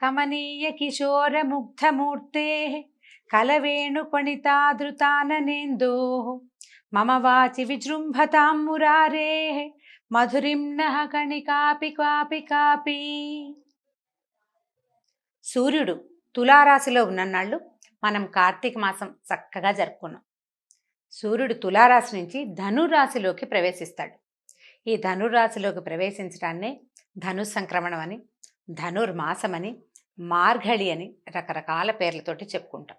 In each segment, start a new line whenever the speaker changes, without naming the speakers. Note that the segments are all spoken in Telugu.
కమనీయ కిశోర ముగ్ధమూర్తే కలవేణుపణితాదృతాననేందో మమ వాచి విజృంభతాం మురారే మధురిం నః కణికాపి కాపి కాపి. సూర్యుడు తులారాశిలో ఉన్ననాళ్ళు మనం కార్తీక మాసం చక్కగా జరుపుకున్నాం. సూర్యుడు తులారాశి నుంచి ధనురాశిలోకి ప్రవేశిస్తాడు. ఈ ధనురాశిలోకి ప్రవేశించడాన్నే ధను సంక్రమణం అని, ధనుర్మాసం అని, మార్గళి అని రకరకాల పేర్లతోటి చెప్పుకుంటాం.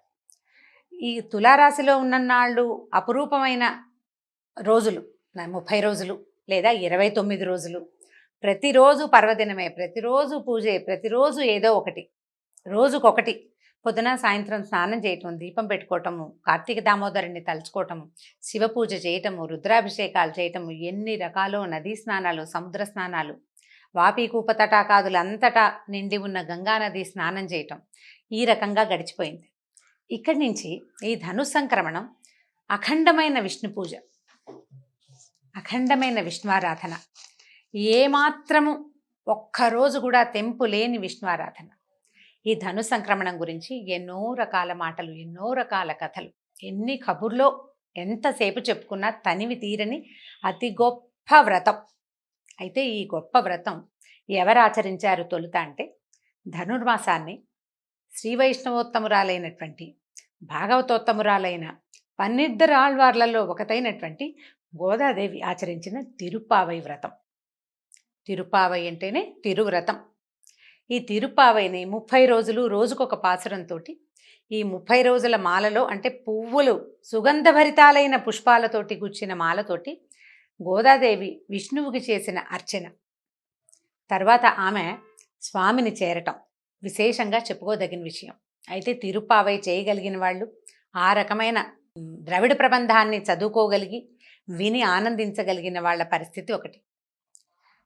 ఈ తులారాశిలో ఉన్ననాళ్ళు అపురూపమైన రోజులు 30 రోజులు లేదా 29 రోజులు. ప్రతిరోజు పర్వదినమే, ప్రతిరోజు పూజే, ప్రతిరోజు ఏదో ఒకటి, రోజుకొకటి. పొద్దున సాయంత్రం స్నానం చేయటం, దీపం పెట్టుకోవటము, కార్తీక దామోదరుణ్ణి తలుచుకోవటము, శివ పూజ చేయటము, రుద్రాభిషేకాలు చేయటము, ఎన్ని రకాలో నదీ స్నానాలు, సముద్ర స్నానాలు, వాపి కూప తటాకాదులు అంతటా నిండి ఉన్న గంగానది స్నానం చేయటం, ఈ రకంగా గడిచిపోయింది. ఇక్కడి నుంచి ఈ ధను సంక్రమణం అఖండమైన విష్ణు పూజ, అఖండమైన విష్ణువారాధన, ఏమాత్రము ఒక్కరోజు కూడా తెంపు లేని విష్ణువారాధన. ఈ ధను సంక్రమణం గురించి ఎన్నో రకాల మాటలు, ఎన్నో రకాల కథలు, ఎన్ని కబుర్లో ఎంతసేపు చెప్పుకున్నా తనివి తీరని అతి గొప్ప వ్రతం. అయితే ఈ గొప్ప వ్రతం ఎవరు ఆచరించారు తొలుత అంటే, ధనుర్మాసాన్ని శ్రీ వైష్ణవోత్తమురాలైనటువంటి భాగవతోత్తమురాలైన 12 ఆళ్వార్లలో ఒకటైనటువంటి గోదాదేవి ఆచరించిన తిరుప్పావై వ్రతం. తిరుప్పావై అంటేనే తిరువ్రతం. ఈ తిరుప్పావైని 30 రోజులు రోజుకొక పాసురంతో, ఈ 30 రోజుల మాలలో అంటే పువ్వులు సుగంధభరితాలైన పుష్పాలతోటి గుచ్చిన మాలతోటి గోదాదేవి విష్ణువుకి చేసిన అర్చన, తర్వాత ఆమె స్వామిని చేరటం విశేషంగా చెప్పుకోదగిన విషయం. అయితే తిరుప్పావై చేయగలిగిన వాళ్ళు, ఆ రకమైన ద్రవిడ ప్రబంధాన్ని చదువుకోగలిగి విని ఆనందించగలిగిన వాళ్ళ పరిస్థితి ఒకటి.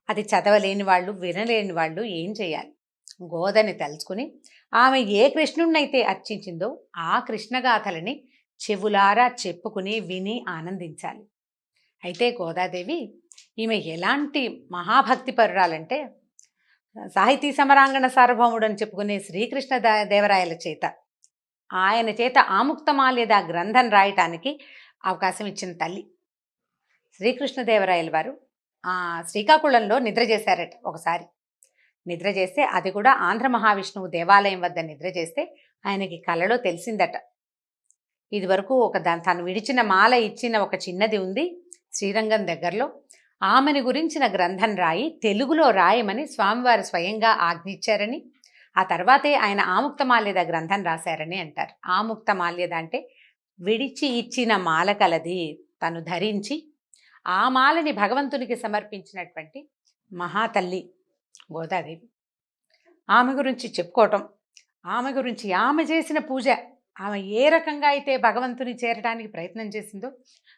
అది చదవలేని వాళ్ళు, వినలేని వాళ్ళు ఏం చేయాలి? గోదని తలుచుకుని ఆమె ఏ కృష్ణుణ్ణైతే అర్చించిందో ఆ కృష్ణగాథలని చెవులారా చెప్పుకుని విని ఆనందించాలి. అయితే గోదాదేవి ఈమె ఎలాంటి మహాభక్తి పరురాలంటే, సాహితీ సమరాంగణ సార్వభౌముడు అని చెప్పుకునే శ్రీకృష్ణ దేవరాయల చేత, ఆయన చేత ఆముక్తమాల్యద గ్రంథం రాయటానికి అవకాశం ఇచ్చిన తల్లి. శ్రీకృష్ణదేవరాయల వారు శ్రీకాకుళంలో నిద్ర చేశారట ఒకసారి. నిద్ర చేస్తే, అది కూడా ఆంధ్ర మహావిష్ణువు దేవాలయం వద్ద నిద్ర చేస్తే ఆయనకి కలలో తెలిసిందట, ఇది వరకు తను విడిచిన మాల ఇచ్చిన ఒక చిన్నది ఉంది శ్రీరంగం దగ్గరలో, ఆమెను గురించిన గ్రంథం రాయి తెలుగులో రాయమని స్వామివారు స్వయంగా ఆజ్ఞించారని, ఆ తర్వాతే ఆయన ఆముక్తమాల్యద గ్రంథం రాశారని అంటారు. ఆముక్తమాల్యద అంటే విడిచి ఇచ్చిన మాల కలది, తను ధరించి ఆ మాలని భగవంతునికి సమర్పించినటువంటి మహాతల్లి గోదాదేవి. ఆమె గురించి చెప్పుకోవటం, ఆమె గురించి ఆమె చేసిన పూజ, ఆమె ఏ రకంగా అయితే భగవంతుని చేరడానికి ప్రయత్నం చేసిందో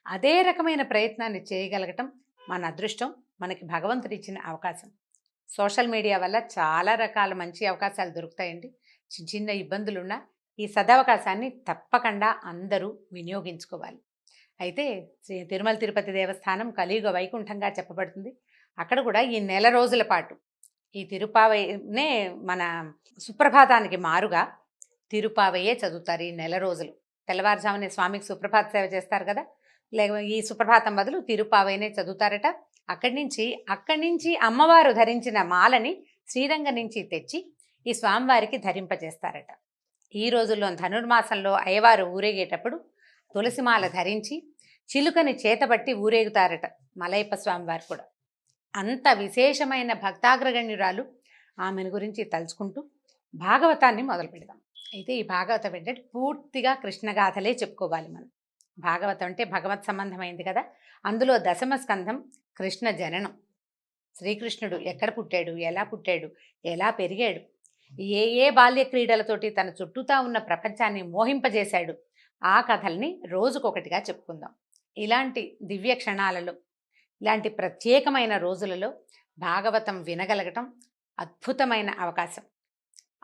అదే రకమైన ప్రయత్నాన్ని చేయగలగటం మన అదృష్టం, మనకి భగవంతుడు ఇచ్చిన అవకాశం. సోషల్ మీడియా వల్ల చాలా రకాల మంచి అవకాశాలు దొరుకుతాయండి. చిన్న చిన్న ఇబ్బందులున్నా ఈ సదవకాశాన్ని తప్పకుండా అందరూ వినియోగించుకోవాలి. అయితే తిరుమల తిరుపతి దేవస్థానం కలియుగ వైకుంఠంగా చెప్పబడుతుంది. అక్కడ కూడా ఈ నెల రోజుల పాటు ఈ తిరుప్పావైనే మన సుప్రభాతానికి మారుగా తిరుప్పావయ్యే చదువుతారు. ఈ నెల రోజులు తెల్లవారుజామునే స్వామికి సుప్రభాత సేవ చేస్తారు కదా, లేక ఈ సుప్రభాతం బదులు తిరుప్పావైనే చదువుతారట. అక్కడి నుంచి అమ్మవారు ధరించిన మాలని శ్రీరంగం నుంచి తెచ్చి ఈ స్వామివారికి ధరింపజేస్తారట. ఈ రోజుల్లో ధనుర్మాసంలో అయ్యవారు ఊరేగేటప్పుడు తులసిమాల ధరించి చిలుకని చేతబట్టి ఊరేగుతారట మలయప్ప స్వామివారు కూడా. అంత విశేషమైన భక్తాగ్రగణ్యురాలు. ఆమెను గురించి తలుచుకుంటూ భాగవతాన్ని మొదలు పెడదాం. అయితే ఈ భాగవతం ఏంటంటే పూర్తిగా కృష్ణగాథలే చెప్పుకోవాలి మనం. భాగవతం అంటే భగవత్ సంబంధమైంది కదా. అందులో 10వ స్కంధం కృష్ణ జననం. శ్రీకృష్ణుడు ఎక్కడ పుట్టాడు, ఎలా పుట్టాడు, ఎలా పెరిగాడు, ఏ బాల్య క్రీడలతోటి తన చుట్టూతా ఉన్న ప్రపంచాన్ని మోహింపజేశాడు, ఆ కథల్ని రోజుకొకటిగా చెప్పుకుందాం. ఇలాంటి దివ్య క్షణాలలో, ఇలాంటి ప్రత్యేకమైన రోజులలో భాగవతం వినగలగటం అద్భుతమైన అవకాశం.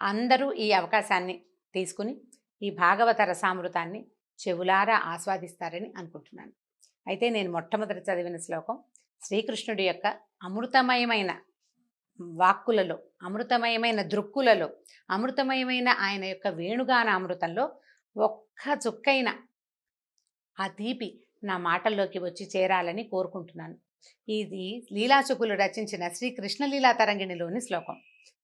అందరూ ఈ అవకాశాన్ని తీసుకుని ఈ భాగవత రసామృతాన్ని చెవులారా ఆస్వాదిస్తారని అనుకుంటున్నాను. అయితే నేను మొట్టమొదటి చదివిన శ్లోకం శ్రీకృష్ణుడి యొక్క అమృతమయమైన వాక్కులలో, అమృతమయమైన దృక్కులలో, అమృతమయమైన ఆయన యొక్క వేణుగాన అమృతంలో ఒక్క చుక్కైన ఆ తీపి నా మాటల్లోకి వచ్చి చేరాలని కోరుకుంటున్నాను. ఇది లీలాశుకులు రచించిన శ్రీ కృష్ణలీలా తరంగిణిలోని శ్లోకం.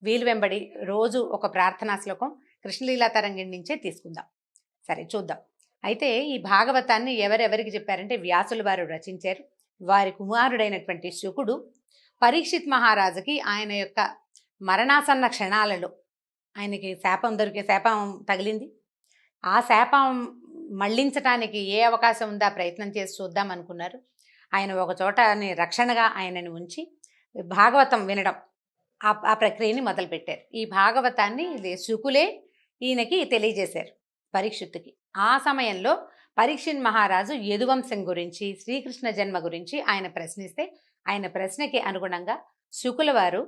వీలు వెంబడి రోజు ఒక ప్రార్థనా శ్లోకం కృష్ణలీలా తరంగిణి నుంచే తీసుకుందాం. సరే చూద్దాం. అయితే ఈ భాగవతాన్ని ఎవరెవరికి చెప్పారంటే వ్యాసులు వారు రచించారు. వారి కుమారుడైనటువంటి శుకుడు పరీక్షిత్ మహారాజుకి ఆయన యొక్క మరణాసన్న క్షణాలలో ఆయనకి శాపం తగిలింది. ఆ శాపం మళ్లించటానికి ఏ అవకాశం ఉందా ప్రయత్నం చేసి చూద్దాం అనుకున్నారు. ఆయన ఒక చోటని రక్షణగా ఆయనని ఉంచి భాగవతం వినడం ఆ ప్రక్రియని మొదలుపెట్టారు. ఈ భాగవతాన్ని శుకులే ఈయనకి తెలియజేశారు పరీక్షిత్తుకి. ఆ సమయంలో పరీక్షిత్ మహారాజు యదువంశం గురించి, శ్రీకృష్ణ జన్మ గురించి ఆయన ప్రశ్నిస్తే ఆయన ప్రశ్నకి అనుగుణంగా శుకుల వారు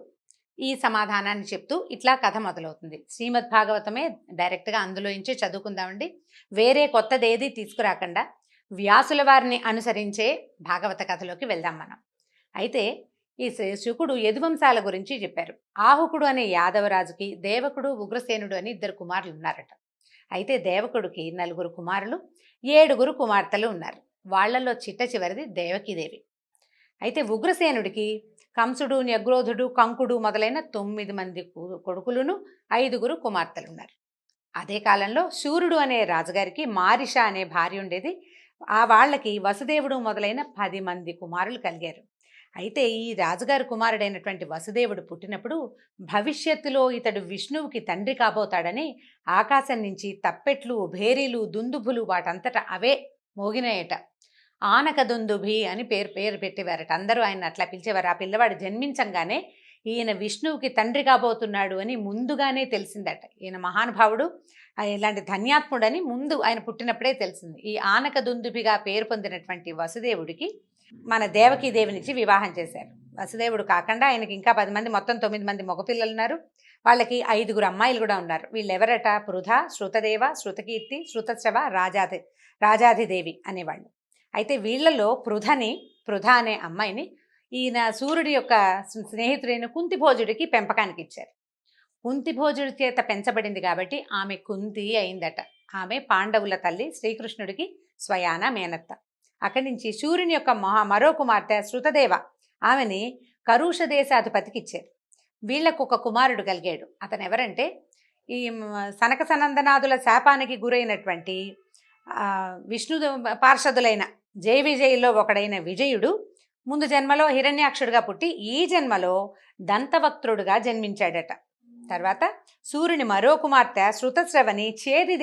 ఈ సమాధానాన్ని చెప్తూ ఇట్లా కథ మొదలవుతుంది. శ్రీమద్ భాగవతమే డైరెక్ట్గా అందులో నుంచే చదువుకుందామండి. వేరే కొత్తదేది తీసుకురాకుండా వ్యాసుల వారిని అనుసరించే భాగవత కథలోకి వెళ్దాం మనం. అయితే ఈ శుకుడు యదువంశాల గురించి చెప్పారు. ఆహుకుడు అనే యాదవరాజుకి దేవకుడు, ఉగ్రసేనుడు అని 2 కుమారులు ఉన్నారట. అయితే దేవకుడికి 4 కుమారులు, 7 కుమార్తెలు ఉన్నారు. వాళ్లలో చిట్ట చివరిది దేవకీదేవి. అయితే ఉగ్రసేనుడికి కంసుడు, న్యగ్రోధుడు, కంకుడు మొదలైన 9 మంది కొడుకులను, 5 కుమార్తెలు ఉన్నారు. అదే కాలంలో శూరుడు అనే రాజుగారికి మారిష అనే భార్య ఉండేది. ఆ వాళ్ళకి వసుదేవుడు మొదలైన 10 మంది కుమారులు కలిగారు. అయితే ఈ రాజుగారి కుమారుడైనటువంటి వసుదేవుడు పుట్టినప్పుడు భవిష్యత్తులో ఇతడు విష్ణువుకి తండ్రి కాబోతాడని ఆకాశం నుంచి తప్పెట్లు, భేరీలు, దుందుభులు వాటంతట అవే మోగినాయట. ఆనక దుందుభి అని పేరు పెట్టేవారట. అందరూ ఆయన అట్లా పిలిచేవారు. ఆ పిల్లవాడు జన్మించంగానే ఈయన విష్ణువుకి తండ్రి కాబోతున్నాడు అని ముందుగానే తెలిసిందట. ఈయన మహానుభావుడు, ఇలాంటి ధన్యాత్ముడని ముందు ఆయన పుట్టినప్పుడే తెలిసింది. ఈ ఆనక దుందుభిగా పేరు పొందినటువంటి వసుదేవుడికి మన దేవకీదేవినిచ్చి వివాహం చేశారు. వసుదేవుడు కాకుండా ఆయనకి ఇంకా 10 మంది, మొత్తం 9 మంది మగపిల్లలు ఉన్నారు. వాళ్ళకి 5 అమ్మాయిలు కూడా ఉన్నారు. వీళ్ళెవరట? పృథ, శృతదేవ, శృతకీర్తి, శృతశ్రవ, రాజాధిదేవి అనేవాళ్ళు. అయితే వీళ్లలో పృథ అనే అమ్మాయిని ఈయన సూర్యుడి యొక్క స్నేహితుడైన కుంతిభోజుడికి పెంపకానికి ఇచ్చారు. కుంతిభోజుడి చేత పెంచబడింది కాబట్టి ఆమె కుంతి అయిందట. ఆమె పాండవుల తల్లి, శ్రీకృష్ణుడికి స్వయాన మేనత్త. అక్కడి నుంచి సూర్యుని యొక్క మరో కుమార్తె శృతదేవ, ఆమెని కరుష దేశాధిపతికి ఇచ్చారు. వీళ్లకు ఒక కుమారుడు కలిగాడు. అతను ఎవరంటే ఈ సనక సనందనాదుల శాపానికి గురైనటువంటి విష్ణు పార్షదులైన జయ విజయుల్లో ఒకడైన విజయుడు ముందు జన్మలో హిరణ్యాక్షుడిగా పుట్టి ఈ జన్మలో దంతవక్త్రుడుగా జన్మించాడట. తర్వాత సూర్యుని మరో కుమార్తె శృతశ్రవని చేది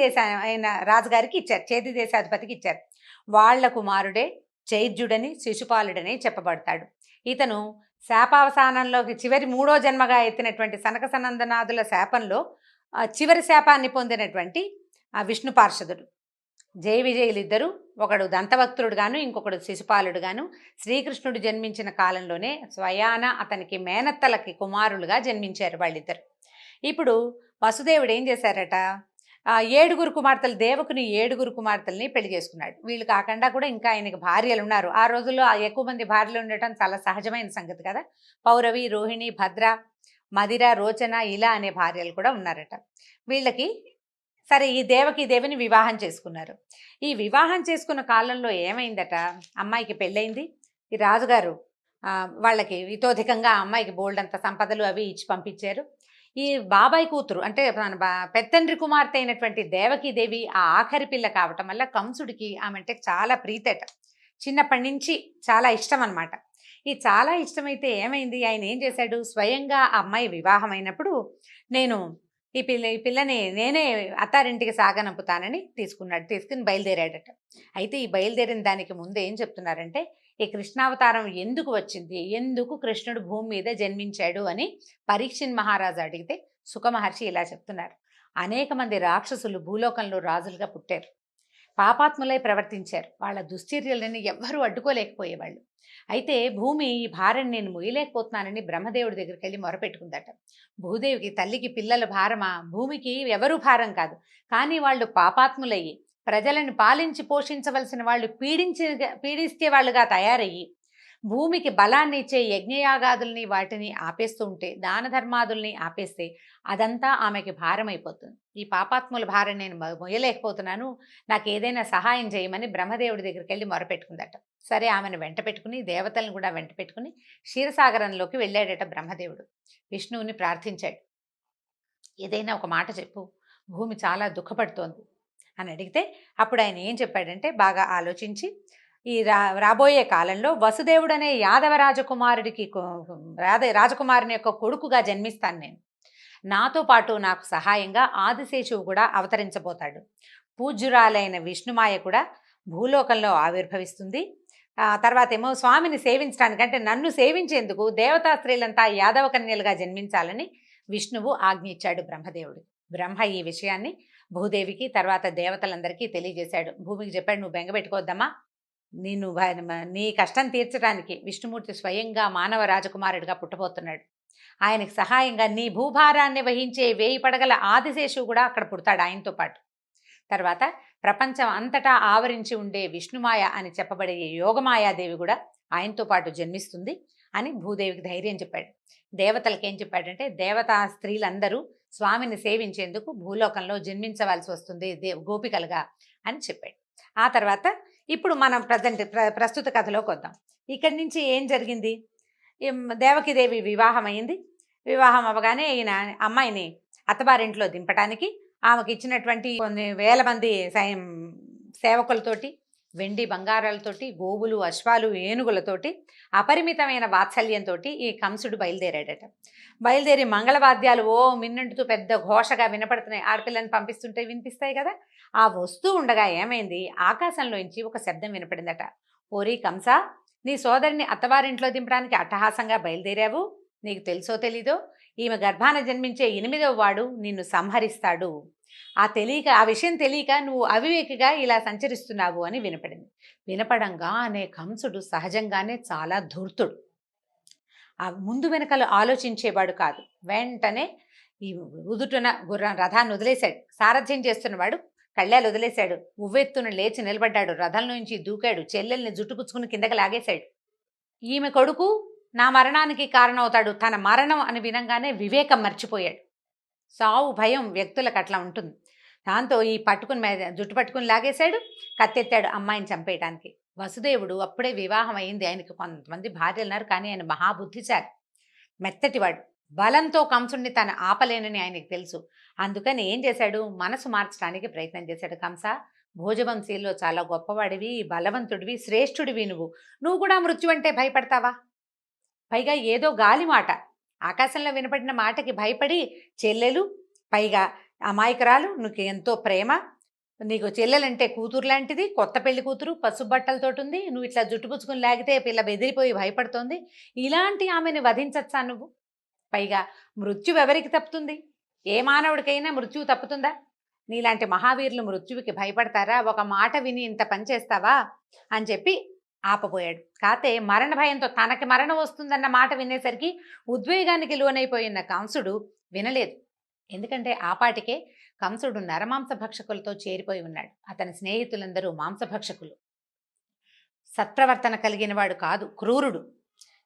అయిన రాజుగారికి ఇచ్చారు, చేది దేశాధిపతికి ఇచ్చారు. వాళ్ల కుమారుడే చైద్యుడని, శిశుపాలుడని చెప్పబడతాడు. ఇతను శాపావసానంలోకి చివరి 3వ జన్మగా ఎత్తినటువంటి సనక సనందనాదుల శాపంలో చివరి శాపాన్ని పొందినటువంటి ఆ విష్ణు పార్షదుడు. జయ విజయులిద్దరూ, ఒకడు దంతవక్త్రుడు గాను, ఇంకొకడు శిశుపాలుడు గాను శ్రీకృష్ణుడు జన్మించిన కాలంలోనే స్వయాన అతనికి మేనత్తలకి కుమారులుగా జన్మించారు వాళ్ళిద్దరు. ఇప్పుడు వసుదేవుడు ఏం చేశారట? 7 కుమార్తెలు, దేవకుని 7 కుమార్తెల్ని పెళ్లి చేసుకున్నాడు. వీళ్ళు కాకుండా కూడా ఇంకా ఆయనకి భార్యలు ఉన్నారు. ఆ రోజుల్లో ఎక్కువ మంది భార్యలు ఉండటం చాలా సహజమైన సంగతి కదా. పౌరవి, రోహిణి, భద్ర, మదిర, రోచన ఇలా అనే భార్యలు కూడా ఉన్నారట. వీళ్ళకి సరే ఈ దేవిని వివాహం చేసుకున్నారు. ఈ వివాహం చేసుకున్న కాలంలో ఏమైందట? అమ్మాయికి పెళ్ళయింది. ఈ రాజుగారు వాళ్ళకి ఇతోధికంగా అమ్మాయికి బోల్డంత సంపదలు అవి ఇచ్చి పంపించారు. ఈ బాబాయ్ కూతురు అంటే పెత్తండ్రి కుమార్తె అయినటువంటి దేవకీదేవి ఆ ఆఖరి పిల్ల కావటం వల్ల కంసుడికి ఆమె అంటే చాలా ప్రీతట. చిన్నప్పటి నుంచి చాలా ఇష్టం అనమాట. ఈ చాలా ఇష్టమైతే ఏమైంది, ఆయన ఏం చేశాడు? స్వయంగా ఆ అమ్మాయి వివాహం అయినప్పుడు నేను ఈ పిల్లని నేనే అత్తారింటికి సాగనంపుతానని తీసుకుని బయలుదేరాడట. అయితే ఈ బయలుదేరిన దానికి ముందు ఏం చెప్తున్నారంటే, ఈ కృష్ణావతారం ఎందుకు వచ్చింది, ఎందుకు కృష్ణుడు భూమి మీద జన్మించాడు అని పరీక్షిత్ మహారాజు అడిగితే సుఖమహర్షి ఇలా చెప్తున్నారు. అనేక మంది రాక్షసులు భూలోకంలో రాజులుగా పుట్టారు, పాపాత్ములై ప్రవర్తించారు. వాళ్ళ దుశ్చర్యలని ఎవ్వరూ అడ్డుకోలేకపోయేవాళ్ళు. అయితే భూమి ఈ భారం నేను మొయ్యలేకపోతున్నానని బ్రహ్మదేవుడి దగ్గరికి వెళ్ళి మొరపెట్టుకుందట. భూదేవికి తల్లికి పిల్లల భారమా? భూమికి ఎవరూ భారం కాదు, కానీ వాళ్ళు పాపాత్ములయ్యి ప్రజలను పాలించి పోషించవలసిన వాళ్ళు పీడించే వాళ్ళుగా తయారయ్యి భూమికి బలాన్ని ఇచ్చే యజ్ఞయాగాదుల్ని వాటిని ఆపేస్తూ ఉంటే, దాన ధర్మాదుల్ని ఆపేస్తే అదంతా ఆమెకి భారమైపోతుంది. ఈ పాపాత్ముల భారం నేను మొయ్యలేకపోతున్నాను, నాకు ఏదైనా సహాయం చేయమని బ్రహ్మదేవుడి దగ్గరికి వెళ్ళి మొరపెట్టుకుందట. సరే, ఆమెను వెంట పెట్టుకుని దేవతలను కూడా వెంట పెట్టుకుని క్షీరసాగరంలోకి వెళ్ళాడట బ్రహ్మదేవుడు. విష్ణువుని ప్రార్థించాడు. ఏదైనా ఒక మాట చెప్పు, భూమి చాలా దుఃఖపడుతోంది అని అడిగితే అప్పుడు ఆయన ఏం చెప్పాడంటే, బాగా ఆలోచించి, ఈ రాబోయే కాలంలో వసుదేవుడనే యాదవ రాజకుమారుడికి రాజకుమారుని యొక్క కొడుకుగా జన్మిస్తాను నేను. నాతో పాటు నాకు సహాయంగా ఆదిశేషువు కూడా అవతరించబోతాడు. పూజ్యురాలైన విష్ణుమాయ కూడా భూలోకంలో ఆవిర్భవిస్తుంది. తర్వాత ఏమో స్వామిని సేవించడానికి, అంటే నన్ను సేవించేందుకు దేవతా స్త్రీలంతా యాదవ కన్యలుగా జన్మించాలని విష్ణువు ఆజ్ఞించాడు బ్రహ్మదేవుడు. బ్రహ్మ ఈ విషయాన్ని భూదేవికి తర్వాత దేవతలందరికీ తెలియజేశాడు. భూమికి చెప్పాడు, నువ్వు బెంగపెట్టుకోవద్దమ్మా, నేను నీ కష్టం తీర్చడానికి విష్ణుమూర్తి స్వయంగా మానవ రాజకుమారుడిగా పుట్టబోతున్నాడు. ఆయనకు సహాయంగా నీ భూభారాన్ని వహించే 1000 పడగల ఆదిశేషువు కూడా అక్కడ పుడతాడు ఆయనతో పాటు. తర్వాత ప్రపంచం అంతటా ఆవరించి ఉండే విష్ణుమాయ అని చెప్పబడే యోగమాయాదేవి కూడా ఆయనతో పాటు జన్మిస్తుంది అని భూదేవికి ధైర్యం చెప్పాడు. దేవతలకి ఏం చెప్పాడంటే, దేవతా స్త్రీలందరూ స్వామిని సేవించేందుకు భూలోకంలో జన్మించవలసి వస్తుంది గోపికలుగా అని చెప్పాడు. ఆ తర్వాత ఇప్పుడు మనం ప్రస్తుత కథలోకి వద్దాం. ఇక్కడి నుంచి ఏం జరిగింది? దేవకీదేవి వివాహం అయింది. వివాహం అవ్వగానే ఈయన అమ్మాయిని అత్తవారింట్లో దింపడానికి ఆమెకి ఇచ్చినటువంటి కొన్ని వేల మంది సేవకులతోటి, వెండి బంగారాలతోటి, గోవులు, అశ్వాలు, ఏనుగులతోటి, అపరిమితమైన వాత్సల్యంతో ఈ కంసుడు బయలుదేరాడట. బయలుదేరి మంగళవాద్యాలు మిన్నంటుతూ పెద్ద ఘోషగా వినపడుతున్నాయి. ఆడపిల్లని పంపిస్తుంటే వినిపిస్తాయి కదా. ఆ వస్తూ ఉండగా ఏమైంది, ఆకాశంలోంచి ఒక శబ్దం వినపడిందట. ఓరి కంస, నీ సోదరిని అత్తవారింట్లో దింపడానికి అట్టహాసంగా బయలుదేరావు. నీకు తెలుసో తెలీదో ఈమె గర్భాన జన్మించే 8వ వాడు నిన్ను సంహరిస్తాడు. ఆ విషయం తెలియక నువ్వు అవివేకిగా ఇలా సంచరిస్తున్నావు అని వినపడింది. వినపడంగానే కంసుడు సహజంగానే చాలా ధూర్తుడు. ఆ ముందు వెనకలు ఆలోచించేవాడు కాదు. వెంటనే ఈ ఉదుటున రథాన్ని వదిలేశాడు. సారథ్యం చేస్తున్నవాడు కళ్ళాలు వదిలేశాడు. ఉవ్వెత్తున లేచి నిలబడ్డాడు. రథం నుంచి దూకాడు. చెల్లెల్ని జుట్టుపుచ్చుకుని కిందకి లాగేశాడు. ఈమె కొడుకు నా మరణానికి కారణమవుతాడు. తన మరణం అని వినంగానే వివేకం మర్చిపోయాడు. సావు భయం వ్యక్తులకు అట్లా ఉంటుంది. దాంతో ఈ జుట్టు పట్టుకుని లాగేశాడు. కత్తెత్తాడు అమ్మాయిని చంపేయడానికి. వసుదేవుడు అప్పుడే వివాహం అయింది. ఆయనకి కొంతమంది భార్యలు ఉన్నారు, కానీ ఆయన మహాబుద్ధిశాలి, మెత్తటివాడు. బలంతో కంసుడిని తను ఆపలేనని ఆయనకు తెలుసు. అందుకని ఏం చేశాడు, మనసు మార్చడానికి ప్రయత్నం చేశాడు. కంస, భోజవంశీల్లో చాలా గొప్పవాడివి, బలవంతుడివి, శ్రేష్ఠుడివి. నువ్వు కూడా మృత్యు అంటే భయపడతావా? పైగా ఏదో గాలి మాట, ఆకాశంలో వినపడిన మాటకి భయపడి చెల్లెలు, పైగా అమాయకురాలు, నీకు ఎంతో ప్రేమ, నీకు చెల్లెలంటే కూతురు లాంటిది, కొత్త పెళ్లి కూతురు, పసుబట్టలతోటి ఉంది, నువ్వు ఇట్లా జుట్టుపుచ్చుకుని లాగితే పిల్ల బెదిరిపోయి భయపడుతోంది. ఇలాంటి ఆమెను వధించచ్చా నువ్వు? పైగా మృత్యు ఎవరికి తప్పుతుంది? ఏ మానవుడికైనా మృత్యువు తప్పుతుందా? నీలాంటి మహావీరులు మృత్యువుకి భయపడతారా? ఒక మాట విని ఇంత పని చేస్తావా అని చెప్పి ఆపబోయాడు. కాతే మరణ భయంతో తనకి మరణం వస్తుందన్న మాట వినేసరికి ఉద్వేగానికి లోనైపోయిన కంసుడు వినలేదు. ఎందుకంటే ఆపాటికే కంసుడు నరమాంస భక్షకులతో చేరిపోయి ఉన్నాడు. అతని స్నేహితులందరూ మాంసభక్షకులు. సత్ప్రవర్తన కలిగిన వాడు కాదు, క్రూరుడు.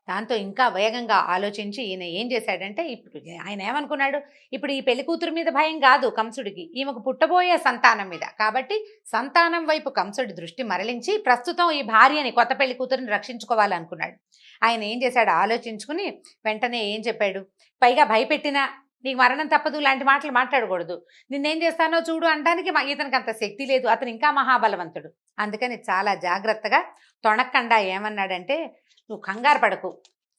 దాంతో ఇంకా వేగంగా ఆలోచించి ఈయన ఏం చేశాడంటే, ఇప్పుడు ఆయన ఏమనుకున్నాడు, ఇప్పుడు ఈ పెళ్లి కూతురు మీద భయం కాదు కంసుడికి, ఈమెకు పుట్టబోయే సంతానం మీద. కాబట్టి సంతానం వైపు కంసుడి దృష్టి మరలించి ప్రస్తుతం ఈ భార్యని, కొత్త పెళ్లి కూతురిని రక్షించుకోవాలనుకున్నాడు. ఆయన ఏం చేశాడు, ఆలోచించుకుని వెంటనే ఏం చెప్పాడు, పైగా భయపెట్టిన నీకు మరణం తప్పదు లాంటి మాటలు మాట్లాడకూడదు, నిన్నేం చేస్తానో చూడు అనడానికి ఇతనికి అంత శక్తి లేదు, అతను ఇంకా మహాబలవంతుడు. అందుకని చాలా జాగ్రత్తగా తొణక్కండా ఏమన్నాడంటే, నువ్వు కంగారు పడకు,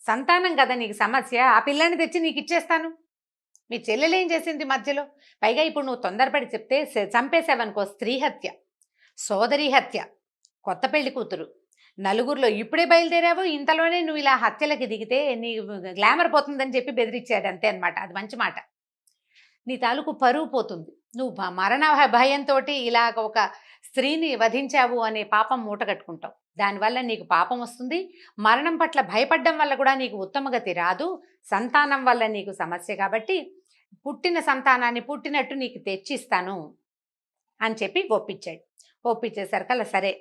సంతానం కదా నీకు సమస్య, ఆ పిల్లని తెచ్చి నీకు ఇచ్చేస్తాను. మీ చెల్లెలేం చేసింది మధ్యలో? పైగా ఇప్పుడు నువ్వు తొందరపడి చెప్తే చంపేసావనుకో, స్త్రీ హత్య, సోదరి హత్య, కొత్త పెళ్లి కూతురు, నలుగురిలో ఇప్పుడే బయలుదేరావు, ఇంతలోనే నువ్వు ఇలా హత్యలకి దిగితే నీ గ్లామర్ పోతుందని చెప్పి బెదిరించాడు. అంతే అనమాట. అది మంచి మాట. నీ తాలూకు పరువు పోతుంది. నువ్వు మరణ భయంతో ఇలా ఒక స్త్రీని వధించావు అనే పాపం మూటగట్టుకుంటావు. దానివల్ల నీకు పాపం వస్తుంది. మరణం పట్ల భయపడడం వల్ల కూడా నీకు ఉత్తమగతి రాదు. సంతానం వల్ల నీకు సమస్య. కాబట్టి పుట్టిన సంతానాన్ని పుట్టినట్టు నీకు తెచ్చిస్తాను అని చెప్పి ఒప్పించాడు. ఒప్పించేసరికల్లా సరే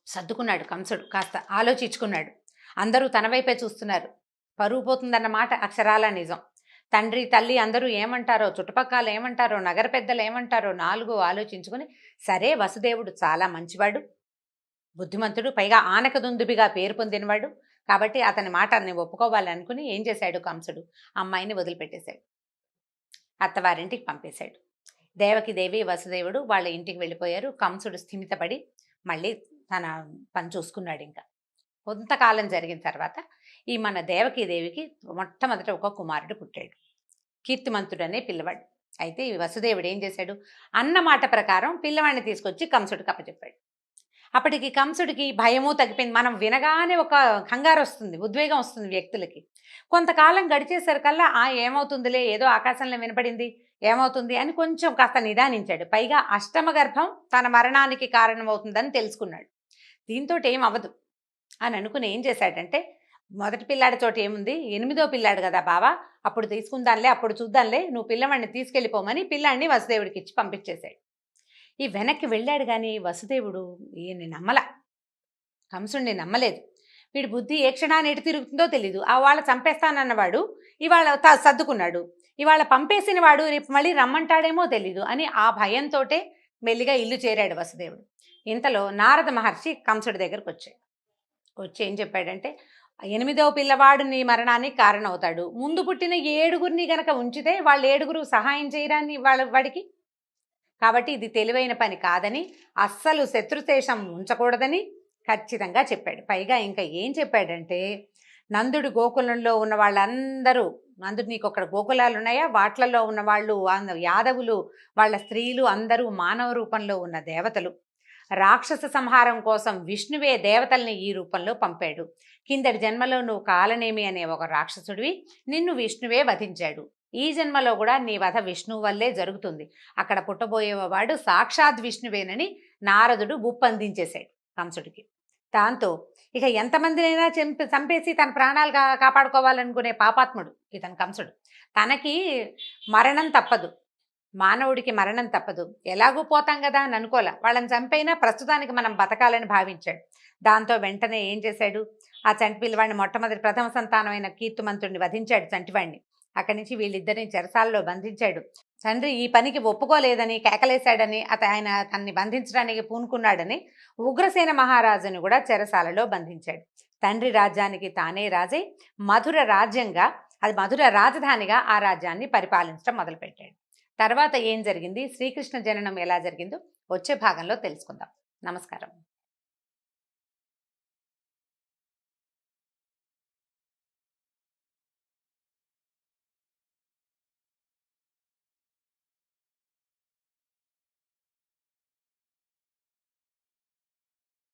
సర్దుకున్నాడు కంసుడు, కాస్త ఆలోచించుకున్నాడు. అందరూ తన వైపే చూస్తున్నారు. పరువు పోతుందన్న మాట అక్షరాల నిజం. తండ్రి తల్లి అందరూ ఏమంటారో, చుట్టుపక్కల ఏమంటారో, నగర పెద్దలు ఏమంటారో నాలుగు ఆలోచించుకుని, సరే వసుదేవుడు చాలా మంచివాడు, బుద్ధిమంతుడు, పైగా ఆనకదుందుబిగా పేరు పొందినవాడు, కాబట్టి అతని మాట నేను ఒప్పుకోవాలనుకుని ఏం చేశాడు కంసుడు, అమ్మాయిని వదిలిపెట్టేశాడు, అత్తవారింటికి పంపేశాడు. దేవకిదేవి వసుదేవుడు వాళ్ళ ఇంటికి వెళ్ళిపోయారు. కంసుడు స్థిమితపడి మళ్ళీ తన పని చూసుకున్నాడు. ఇంకా కొంతకాలం జరిగిన తర్వాత ఈ మన దేవకీదేవికి మొట్టమొదట ఒక కుమారుడు పుట్టాడు, కీర్తిమంతుడు అనే పిల్లవాడు. అయితే ఈ వసుదేవుడు ఏం చేశాడు, అన్న మాట ప్రకారం పిల్లవాడిని తీసుకొచ్చి కంసుడికి అప్పచెప్పాడు. అప్పటికి కంసుడికి భయము తగ్గిపోయింది. మనం వినగానే ఒక కంగారు వస్తుంది, ఉద్వేగం వస్తుంది వ్యక్తులకి. కొంతకాలం గడిచేసరికల్లా ఏమవుతుందిలే, ఏదో ఆకాశంలో వినపడింది, ఏమవుతుంది అని కొంచెం కాస్త నిదానించాడు. పైగా అష్టమ గర్భం తన మరణానికి కారణమవుతుందని తెలుసుకున్నాడు. దీంతో ఏం అవ్వదు అని అనుకుని ఏం చేశాడంటే, మొదటి పిల్లాడి చోట ఏముంది, 8వ పిల్లాడు కదా బావా, అప్పుడు తీసుకుందాంలే, అప్పుడు చూద్దాంలే, నువ్వు పిల్లవాడిని తీసుకెళ్ళిపోమని పిల్లాడిని వసుదేవుడికి ఇచ్చి పంపించేశాడు. ఈ వెనక్కి వెళ్ళాడు కానీ వసుదేవుడు ఈయన్ని నమ్మల, కంసుడిని నమ్మలేదు. వీడి బుద్ధి ఏ క్షణాన్ని ఎటు తిరుగుతుందో తెలీదు. వాళ్ళ చంపేస్తానన్నవాడు ఇవాళ సర్దుకున్నాడు, ఇవాళ పంపేసిన వాడు రేపు మళ్ళీ రమ్మంటాడేమో తెలీదు అని ఆ భయంతో మెల్లిగా ఇల్లు చేరాడు వసుదేవుడు. ఇంతలో నారద మహర్షి కంసుడి దగ్గరకు వచ్చాడు. వచ్చి ఏం చెప్పాడంటే, 8వ పిల్లవాడు నీ మరణానికి కారణమవుతాడు, ముందు పుట్టిన 7గురిని గనక ఉంచితే వాళ్ళు 7గురు సహాయం చేయరాని వాడికి, కాబట్టి ఇది తెలివైన పని కాదని, అస్సలు శత్రుశేషం ఉంచకూడదని ఖచ్చితంగా చెప్పాడు. పైగా ఇంకా ఏం చెప్పాడంటే, నందుడు గోకులంలో ఉన్న వాళ్ళందరూ, నందుడు నీకు అక్కడ గోకులాలు ఉన్నాయా, వాట్లలో ఉన్న వాళ్ళు యాదవులు, వాళ్ళ స్త్రీలు అందరూ మానవ రూపంలో ఉన్న దేవతలు, రాక్షస సంహారం కోసం విష్ణువే దేవతల్ని ఈ రూపంలో పంపాడు. కిందటి జన్మలో నువ్వు కాలనేమి అనే ఒక రాక్షసుడివి, నిన్ను విష్ణువే వధించాడు. ఈ జన్మలో కూడా నీ వధ విష్ణువు వల్లే జరుగుతుంది. అక్కడ పుట్టబోయేవాడు సాక్షాత్ విష్ణువేనని నారదుడు గుప్పందించేశాడు కంసుడికి. దాంతో ఇక ఎంతమందినైనా చంపేసి తన ప్రాణాలు కాపాడుకోవాలనుకునే పాపాత్ముడు ఇతను కంసుడు. తనకి మరణం తప్పదు, మానవుడికి మరణం తప్పదు, ఎలాగూ పోతాం కదా అని అనుకోలే. వాళ్ళని చంపైనా ప్రస్తుతానికి మనం బతకాలని భావించాడు. దాంతో వెంటనే ఏం చేశాడు, ఆ చంటి పిల్లవాడిని మొట్టమొదటి ప్రథమ సంతానమైన కీర్తిమంతుడిని వధించాడు, చంటివాడిని. అక్కడి నుంచి వీళ్ళిద్దరిని చెరసాలలో బంధించాడు. తండ్రి ఈ పనికి ఒప్పుకోలేదని కేకలేశాడని, ఆయన తన్ని బంధించడానికి పూనుకున్నాడని ఉగ్రసేన మహారాజుని కూడా చెరసాలలో బంధించాడు. తండ్రి రాజ్యానికి తానే రాజై మధుర రాజ్యంగా, అది మధుర రాజధానిగా ఆ రాజ్యాన్ని పరిపాలించడం మొదలుపెట్టాడు. తర్వాత ఏం జరిగింది, శ్రీకృష్ణ జననం ఎలా జరిగిందో వచ్చే భాగంలో తెలుసుకుందాం. నమస్కారం.